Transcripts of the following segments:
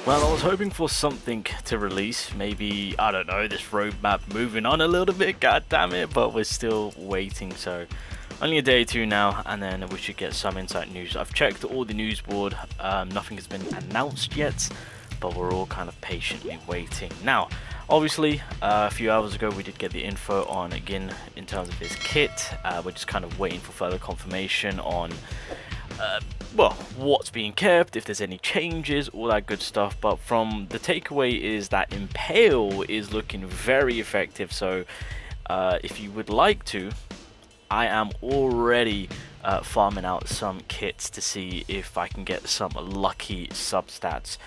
Well, I was hoping for something to release, maybe, I don't know, this roadmap moving on a little bit, god damn it, but we're still waiting, so only a day or two now, and then we should get some insight news. I've checked all the news board, nothing has been announced yet, but we're all kind of patiently waiting. Now, obviously, a few hours ago we did get the info on, again, in terms of his kit. We're just kind of waiting for further confirmation on well, what's being kept, if there's any changes, all that good stuff. But from the takeaway is that Impale is looking very effective. So if you would like to, I am already farming out some kits to see if I can get some lucky substats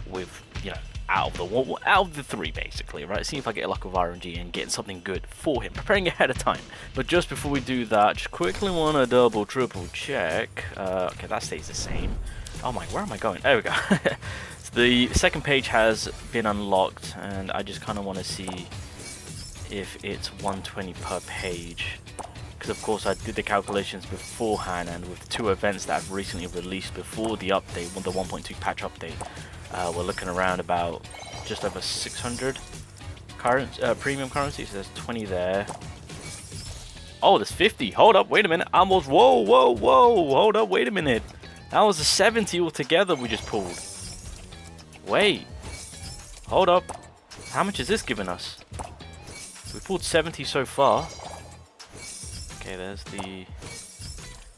with, you know, out of the three, basically, right? See if I get luck with RNG and get something good for him, preparing ahead of time. But just before we do that, just quickly want to double triple check. Okay, that stays the same. Oh my, where am I going? There we go. So the second page has been unlocked, and I just kind of want to see if it's 120 per page, because of course I did the calculations beforehand, and with the two events that I've recently released before the update, the 1.2 patch update, we're looking around about just over 600 premium currency. So there's 20 there. Oh, there's 50. Hold up, wait a minute. Almost. Whoa. Hold up, wait a minute. That was a 70 altogether we just pulled. Wait. Hold up. How much is this giving us? We pulled 70 so far. Okay,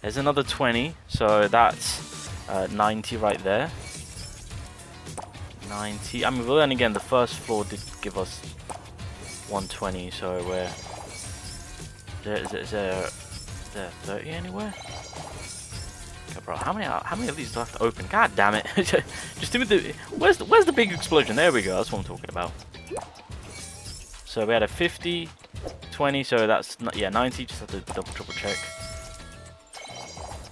there's another 20. So that's 90 right there. 90. I mean, well, then again, the first floor did give us 120, so we're is there 30 anywhere? Okay, bro, how many of these do I have to open? God damn it! Just do the where's the big explosion? There we go. That's what I'm talking about. So we had a 50, 20, so that's yeah 90. Just have to double triple check.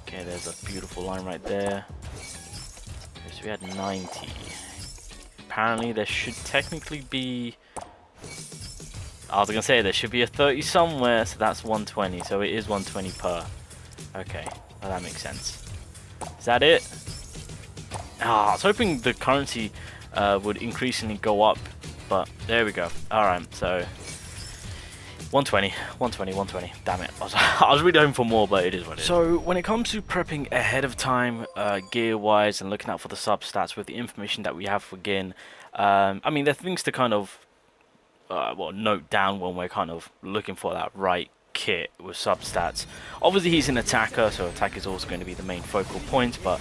Okay, there's a beautiful line right there. Okay, so we had 90. Apparently there should technically be, I was gonna say there should be a 30 somewhere, so that's 120, so it is 120 per. Okay, well, that makes sense. Is that it? I was hoping the currency would increasingly go up, but there we go. Alright, so 120, damn it. I was really hoping for more, but it is what it is. So when it comes to prepping ahead of time, gear wise, and looking out for the substats with the information that we have for Gin, I mean, there are things to kind of well, note down when we're kind of looking for that right kit with substats. Obviously he's an attacker, so attack is also going to be the main focal point, but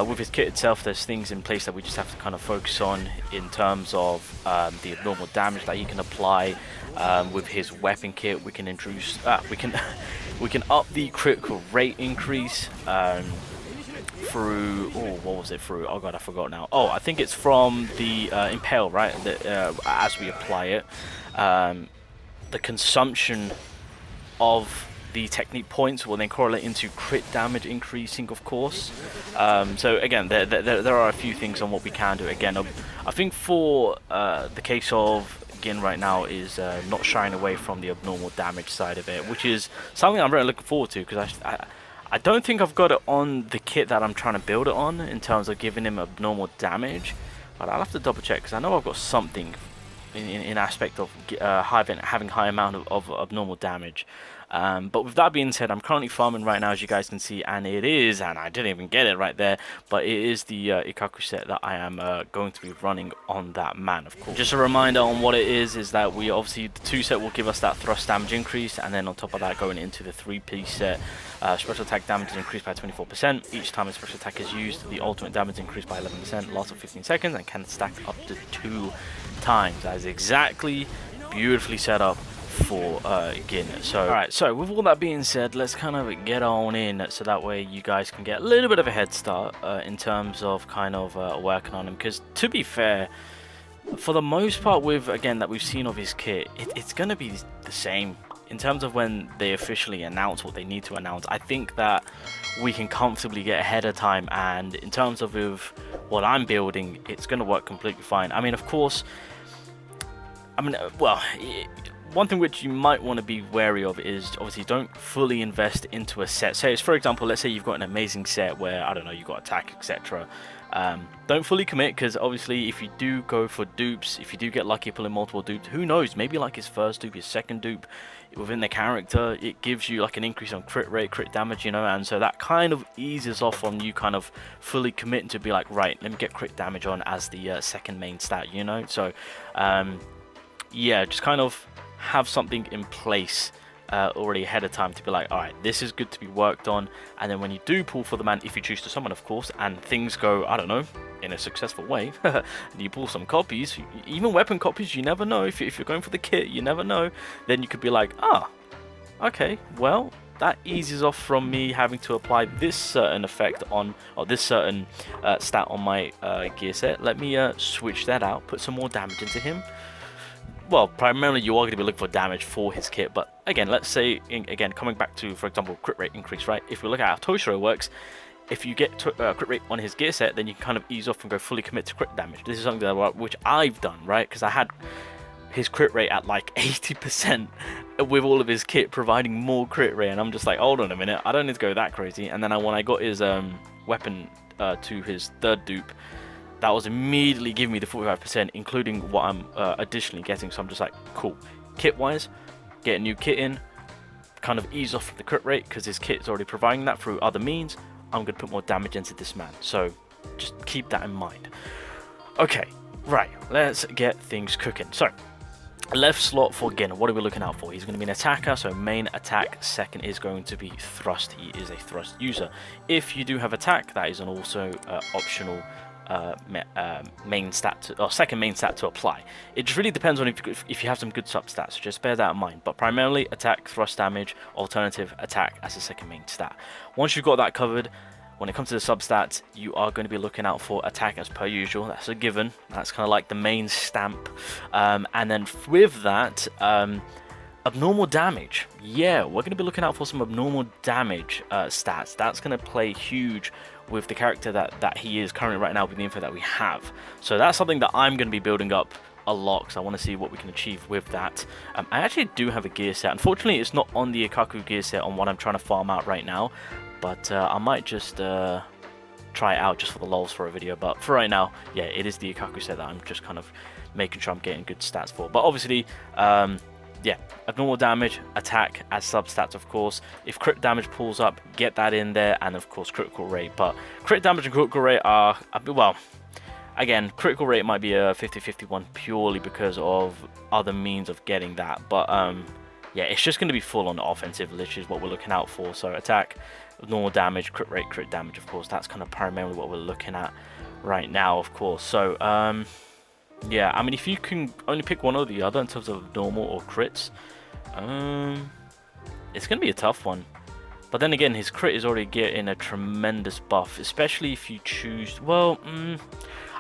with his kit itself there's things in place that we just have to kind of focus on in terms of the abnormal damage that he can apply. With his weapon kit we can introduce we can up the critical rate increase through, oh, what was it through? Oh god, I forgot now. Oh, I think it's from the Impale, right? As we apply it, the consumption of the technique points will then correlate into crit damage increasing, of course. So again, there are a few things on what we can do. Again, I think for the case of Gin right now is not shying away from the abnormal damage side of it, which is something I'm really looking forward to, because I don't think I've got it on the kit that I'm trying to build it on in terms of giving him abnormal damage, but I'll have to double check, because I know I've got something in aspect of having high amount of abnormal damage. But with that being said, I'm currently farming right now, as you guys can see, and it is, and I didn't even get it right there, but it is the Ikaku set that I am going to be running on that man, of course. Just a reminder on what it is that we obviously, the 2 set will give us that thrust damage increase, and then on top of that, going into the 3-piece set, special attack damage is increased by 24%. Each time a special attack is used, the ultimate damage is increased by 11%, lasts for 15 seconds, and can stack up to 2 times. That is exactly beautifully set up for Gin. So alright, so with all that being said, let's kind of get on in, so that way you guys can get a little bit of a head start in terms of kind of working on him, because to be fair, for the most part with, again, that we've seen of his kit, it's going to be the same in terms of when they officially announce what they need to announce. I think that we can comfortably get ahead of time, and in terms of with what I'm building, it's going to work completely fine. I mean, of course, I mean, well, one thing which you might want to be wary of is obviously don't fully invest into a set. So, for example, let's say you've got an amazing set where, I don't know, you've got attack, etc. Don't fully commit, because obviously if you do go for dupes, if you do get lucky pulling multiple dupes, who knows, maybe like his first dupe, his second dupe within the character, it gives you like an increase on crit rate, crit damage, you know, and so that kind of eases off on you kind of fully committing to be like, right, let me get crit damage on as the second main stat, you know. So yeah, just kind of have something in place already ahead of time to be like, all right, this is good to be worked on. And then when you do pull for the man, if you choose to summon, of course, and things go, I don't know, in a successful way, and you pull some copies, even weapon copies, you never know. If you're going for the kit, you never know. Then you could be like, ah, okay, well, that eases off from me having to apply this certain effect on, or this certain stat on my gear set. Let me switch that out, put some more damage into him. Well, primarily you are going to be looking for damage for his kit, but again, let's say, again, coming back to, for example, crit rate increase, right? If we look at how Toshiro works, if you get crit rate on his gear set, then you can kind of ease off and go fully commit to crit damage. This is something that, which I've done, right? Because I had his crit rate at like 80% with all of his kit providing more crit rate, and I'm just like, hold on a minute, I don't need to go that crazy. And then when I got his weapon to his third dupe, that was immediately giving me the 45%, including what I'm additionally getting. So I'm just like, cool. Kit-wise, get a new kit in, kind of ease off from the crit rate, because his kit is already providing that through other means. I'm going to put more damage into this man. So just keep that in mind. Okay, right. Let's get things cooking. So, left slot for Gin, what are we looking out for? He's going to be an attacker, so main attack. Second is going to be thrust. He is a thrust user. If you do have attack, that is an also optional main stat or second main stat to apply. It just really depends on if you have some good substats, so just bear that in mind. But primarily attack, thrust damage, alternative attack as a second main stat. Once you've got that covered, when it comes to the substats, you are going to be looking out for attack as per usual. That's a given. That's kind of like the main stamp. And then with that, abnormal damage. Yeah, we're going to be looking out for some abnormal damage stats. That's going to play huge with the character that he is currently right now with the info that we have. So that's something that I'm going to be building up a lot, because I want to see what we can achieve with that. I actually do have a gear set. Unfortunately, it's not on the Ikaku gear set on what I'm trying to farm out right now, but I might just try it out just for the lols for a video. But for right now, yeah, it is the Ikaku set that I'm just kind of making sure I'm getting good stats for. But obviously, yeah, abnormal damage, attack as substats, of course. If crit damage pulls up, get that in there, and of course critical rate. But crit damage and critical rate are, well, again, critical rate might be a 50-51 purely because of other means of getting that. But yeah, it's just going to be full on offensive, which is what we're looking out for. So attack, normal damage, crit rate, crit damage, of course. That's kind of primarily what we're looking at right now, of course. So yeah, I mean, if you can only pick one or the other in terms of normal or crits, it's going to be a tough one. But then again, his crit is already getting a tremendous buff, especially if you choose, well,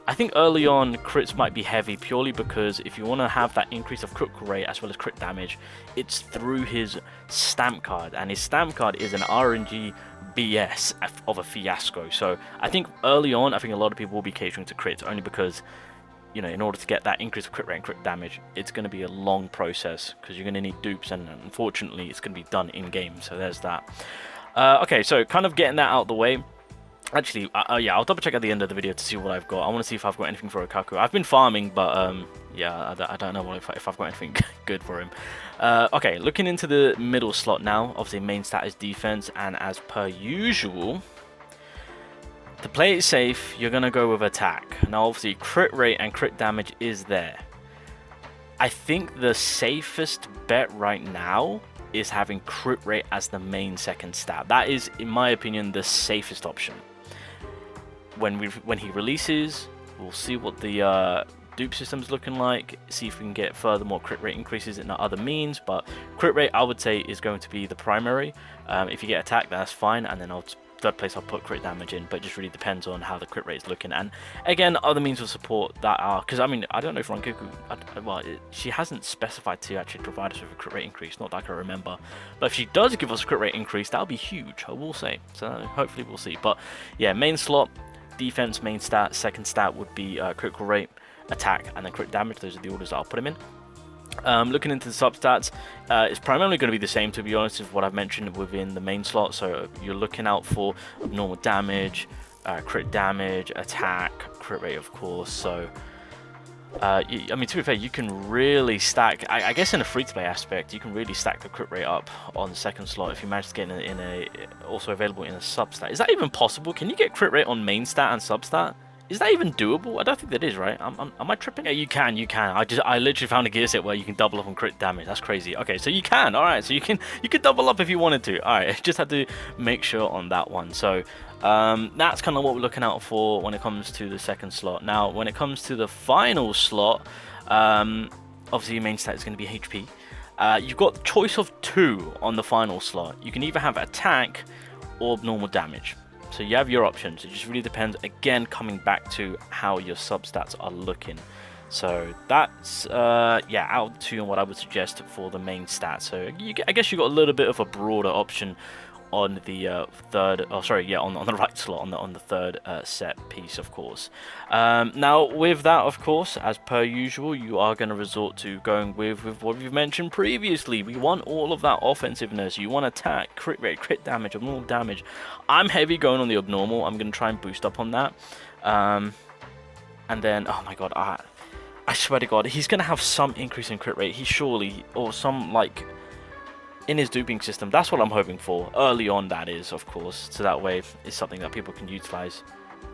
I think early on crits might be heavy purely because if you want to have that increase of critical rate as well as crit damage, it's through his stamp card, and his stamp card is an RNG BS of a fiasco. So I think early on, I think a lot of people will be catering to crits only because, you know, in order to get that increase of crit rate and crit damage, it's going to be a long process because you're going to need dupes, and unfortunately it's going to be done in game. So there's that. Okay, so kind of getting that out of the way. Actually, yeah, I'll double check at the end of the video to see what I've got. I want to see if I've got anything for Ikaku. I've been farming, but yeah, I don't know if I've got anything good for him. Okay, looking into the middle slot now. Obviously, main stat is defense, and as per usual, to play it safe, you're going to go with attack. Now, obviously, crit rate and crit damage is there. I think the safest bet right now is having crit rate as the main second stat. That is, in my opinion, the safest option. When he releases, we'll see what the dupe system's looking like, see if we can get further more crit rate increases in other means, but crit rate, I would say, is going to be the primary. If you get attack, that's fine, and then third place I'll put crit damage in, but it just really depends on how the crit rate is looking. And again, other means of support that are, because I mean, I don't know if Rankiku, well, she hasn't specified to actually provide us with a crit rate increase, not that I can remember, but if she does give us a crit rate increase, that'll be huge, I will say. So hopefully we'll see. But yeah, main slot, defense, main stat, second stat would be critical rate, attack, and then crit damage. Those are the orders that I'll put him in. Looking into the substats, it's primarily going to be the same, to be honest, with what I've mentioned within the main slot. So you're looking out for normal damage, crit damage, attack, crit rate, of course. So I mean, to be fair, you can really stack. I guess in a free-to-play aspect, you can really stack the crit rate up on the second slot if you manage to get in a also available in a substat. Is that even possible? Can you get crit rate on main stat and substat? Is that even doable? I don't think that is, right? Am I tripping? Yeah, you can. I literally found a gear set where you can double up on crit damage. That's crazy. Okay, so you can. All right, so you can double up if you wanted to. All right, just had to make sure on that one. So that's kind of what we're looking out for when it comes to the second slot. Now, when it comes to the final slot, obviously your main stat is going to be HP. You've got the choice of 2 on the final slot. You can either have attack or normal damage. So you have your options. It just really depends, again, coming back to how your substats are looking. So that's yeah, out to you on what I would suggest for the main stat. So I guess you got a little bit of a broader option on the third, oh sorry, yeah, on the right slot, on the third set piece, of course. Now with that, of course, as per usual, you are going to resort to going with what we've mentioned previously. We want all of that offensiveness. You want attack, crit rate, crit damage, abnormal damage. I'm heavy going on the abnormal. I'm going to try and boost up on that. And then, oh my god, I swear to god, he's going to have some increase in crit rate. He surely, or some like in his duping system. That's what I'm hoping for early on, that is, of course, so that way it's something that people can utilize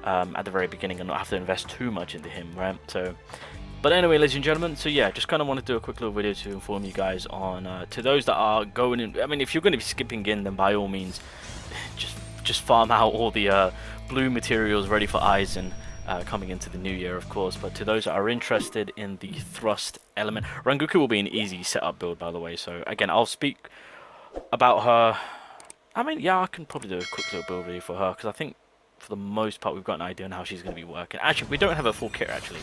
at the very beginning and not have to invest too much into him, right? So but anyway, ladies and gentlemen, so yeah, just kind of want to do a quick little video to inform you guys on to those that are going in. I mean, if you're going to be skipping in, then by all means just farm out all the blue materials ready for Aizen coming into the new year, of course. But to those that are interested in the thrust element, Rangoku will be an easy setup build, by the way. So again, I'll speak about her. I mean, yeah, I can probably do a quick little build video for her, because I think for the most part we've got an idea on how she's going to be working. Actually, we don't have a full kit, actually.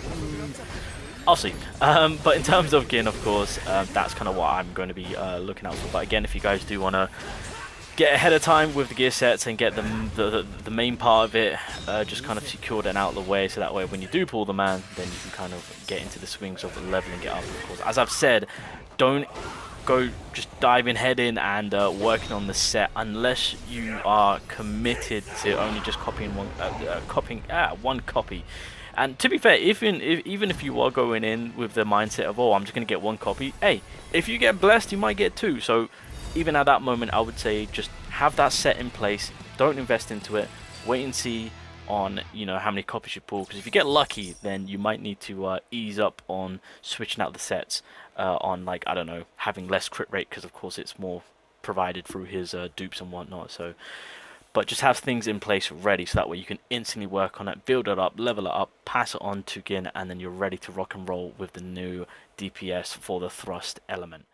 I'll see. But in terms of Gin, of course, that's kind of what I'm going to be looking out for. But again, if you guys do want to get ahead of time with the gear sets and get the main part of it just kind of secured and out of the way, so that way when you do pull the man, then you can kind of get into the swings of leveling it up, of course. As I've said, don't go just diving head in and working on the set unless you are committed to only just copying one copy. And to be fair, even if you are going in with the mindset of, oh, I'm just going to get one copy, hey, if you get blessed, you might get 2. So even at that moment, I would say just have that set in place. Don't invest into it. Wait and see on, you know, how many copies you pull. Because if you get lucky, then you might need to ease up on switching out the sets on, like, I don't know, having less crit rate, because of course it's more provided through his dupes and whatnot. So, but just have things in place ready, so that way you can instantly work on it, build it up, level it up, pass it on to Gin, and then you're ready to rock and roll with the new DPS for the thrust element.